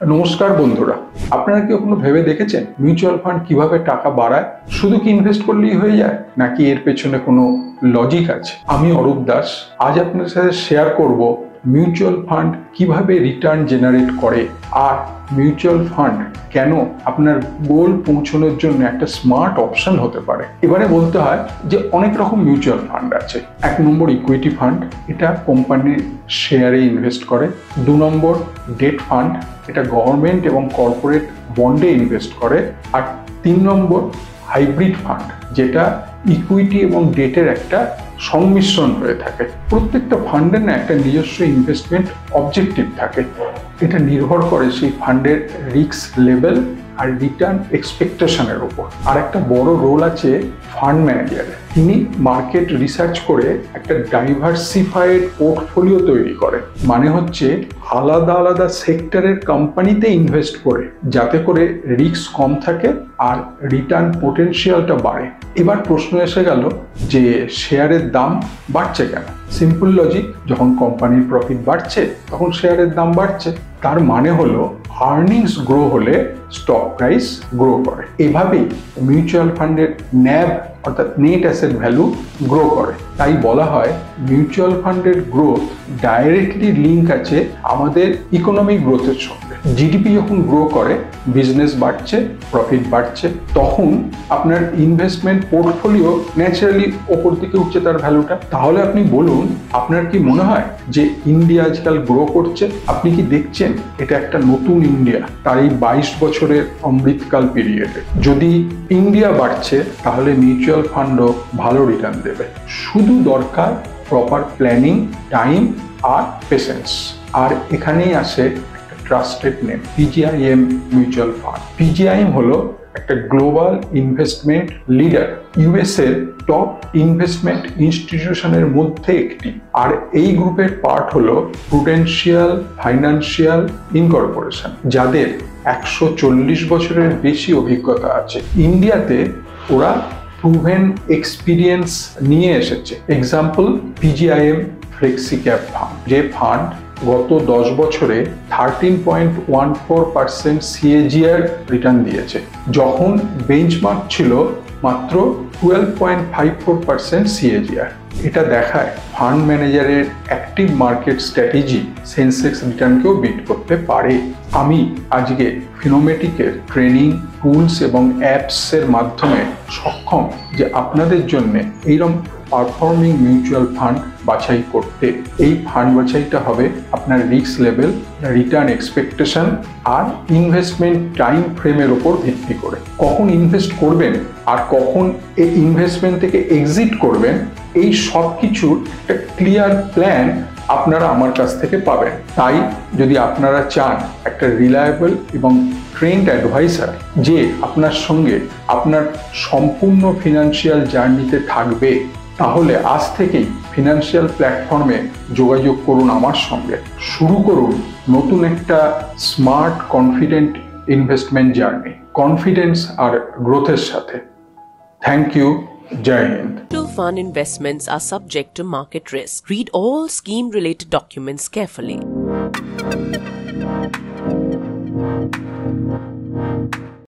নমস্কার বন্ধুরা, আপনারা কি কখনো ভেবে দেখেছেন মিউচুয়াল ফান্ড কিভাবে টাকা বাড়ায়? শুধু কি ইনভেস্ট করলেই হয়ে যায়, নাকি এর পেছনে কোনো লজিক আছে? আমি অরূপ দাস আজ আপনাদের সাথে শেয়ার করব মিউচুয়াল ফান্ড কিভাবে রিটার্ন জেনারেট করে আর মিউচুয়াল ফান্ড কেন আপনার গোল পৌঁছানোর জন্য একটা স্মার্ট অপশন হতে পারে। এবারে বলতে হয় যে অনেক রকম মিউচুয়াল ফান্ড আছে। 1 নম্বর ইকুইটি ফান্ড, এটা কোম্পানির শেয়ারে ইনভেস্ট করে। 2 নম্বর ডেট ফান্ড, এটা গভর্নমেন্ট এবং কর্পোরেট বন্ডে ইনভেস্ট করে। আর 3 নম্বর হাইব্রিড ফান্ড, যেটা ইকুইটি এবং ডেটের একটা সংমিশ্রণ হয়ে থাকে। প্রত্যেকটা ফান্ডের না একটা নিজস্ব ইনভেস্টমেন্ট অবজেক্টিভ থাকে। এটা নির্ভর করে সেই ফান্ডের রিস্ক লেভেল আর রিটার্ন এক্সপেকটেশনের উপর। আর একটা বড় রোল আছে ফান্ড ম্যানেজারের। তিনি মার্কেট রিসার্চ করে একটা ডাইভার্সিফাইড পোর্টফোলিও তৈরি করে। মানে হচ্ছে আলাদা আলাদা সেক্টরের কোম্পানিতে ইনভেস্ট করে, যাতে করে রিস্ক কম থাকে আর রিটার্ন পোটেনশিয়ালটা বাড়ে। এবার প্রশ্ন এসে গেল যে শেয়ারের দাম বাড়ছে কেন? সিম্পল লজিক, যখন কোম্পানির প্রফিট বাড়ছে তখন শেয়ারের দাম বাড়ছে। তার মানে হলো আর্নিংস গ্রো হলে স্টক প্রাইস গ্রো করে। এভাবেই মিউচুয়াল ফান্ডের ন্যাব অর্থাৎ নেট অ্যাসেট ভ্যালু গ্রো করে। তাই বলা হয় মিউচুয়াল ফান্ডের গ্রোথ ডাইরেক্টলি লিঙ্ক আছে আমাদের ইকোনমিক গ্রোথের সঙ্গে। জিডিপি যখন গ্রো করে, বিজনেস বাড়ছে, প্রফিট বাড়ছে, তখন আপনার ইনভেস্টমেন্ট পোর্টফোলিও ন্যাচারালি ওপর দিকে উঠছে তার ভ্যালুটা। তাহলে আপনি বলুন, আপনার কি মনে হয় যে ইন্ডিয়া আজকাল গ্রো করছে? আপনি কি দেখছেন এটা একটা নতুন ইন্ডিয়া তার এই 22 বছরের অমৃতকাল পিরিয়ডে? যদি ইন্ডিয়া বাড়ছে তাহলে মিউচুয়াল ফান্ডও ভালো রিটার্ন দেবে। শুধু দরকার প্রপার প্ল্যানিং, টাইম আর পেশেন্স। আর এখানেই আসে একটা trusted name, PGIM mutual fund. PGIM হলো একটা গ্লোবাল ইনভেস্টমেন্ট লিডার, ইউএস এর টপ ইনভেস্টমেন্ট ইনস্টিটিউশনের মধ্যে একটি। আর এই গ্রুপের পার্ট হলো প্রুডেন্সিয়াল ফাইন্যান্সিয়াল ইনকর্পোরেশন, যাদের 140 বছরের বেশি অভিজ্ঞতা আছে। ইন্ডিয়াতে ওরা প্রুভেন এক্সপিরিয়েন্স নিয়ে এসেছে। Example PGIM flexi cap fund, যে ফান্ড গত 10 বছরে 13.14% সিএজিআর রিটার্ন দিয়েছে, যখন বেঞ্চমার্ক ছিল মাত্র 12.54% সিএজিআর। এটা দেখায় ফান্ড ম্যানেজারের অ্যাক্টিভ মার্কেট স্ট্র্যাটেজি সেন্সেক্স রিটার্নকেও বিট করতে পারে। আমি আজকে ফিনোমেটিকের ট্রেনিং টুলস এবং অ্যাপসের মাধ্যমে সক্ষম যে আপনাদের জন্য এইরকম পারফর্মিং মিউচুয়াল ফান্ড বাছাই করতে। এই ফান্ড বাছাইটা হবে আপনার রিস্ক লেভেল, রিটার্ন এক্সপেকটেশন আর ইনভেস্টমেন্ট টাইম ফ্রেমের উপর ভিত্তি করে। কখন ইনভেস্ট করবেন আর কখন এই ইনভেস্টমেন্ট থেকে এক্সিট করবেন, এই সব কিছুর একটা ক্লিয়ার প্ল্যান আপনারা আমার কাছ থেকে পাবেন। তাই যদি আপনারা চান একটা রিলায়েবল এবং ট্রেন্ড অ্যাডভাইসার যে আপনার সঙ্গে আপনার সম্পূর্ণ ফিনান্সিয়াল জার্নিতে থাকবে, তাহলে আজ থেকেই ফিনান্সিয়াল প্ল্যাটফর্মে যোগাযোগ করুন আমার সঙ্গে। শুরু করুন নতুন একটা smart confident investment journey, confidence আর গ্রোথের সাথে। Thank you. Jai Hind. Mutual fund investments are subject to market risk. Read all scheme-related documents carefully.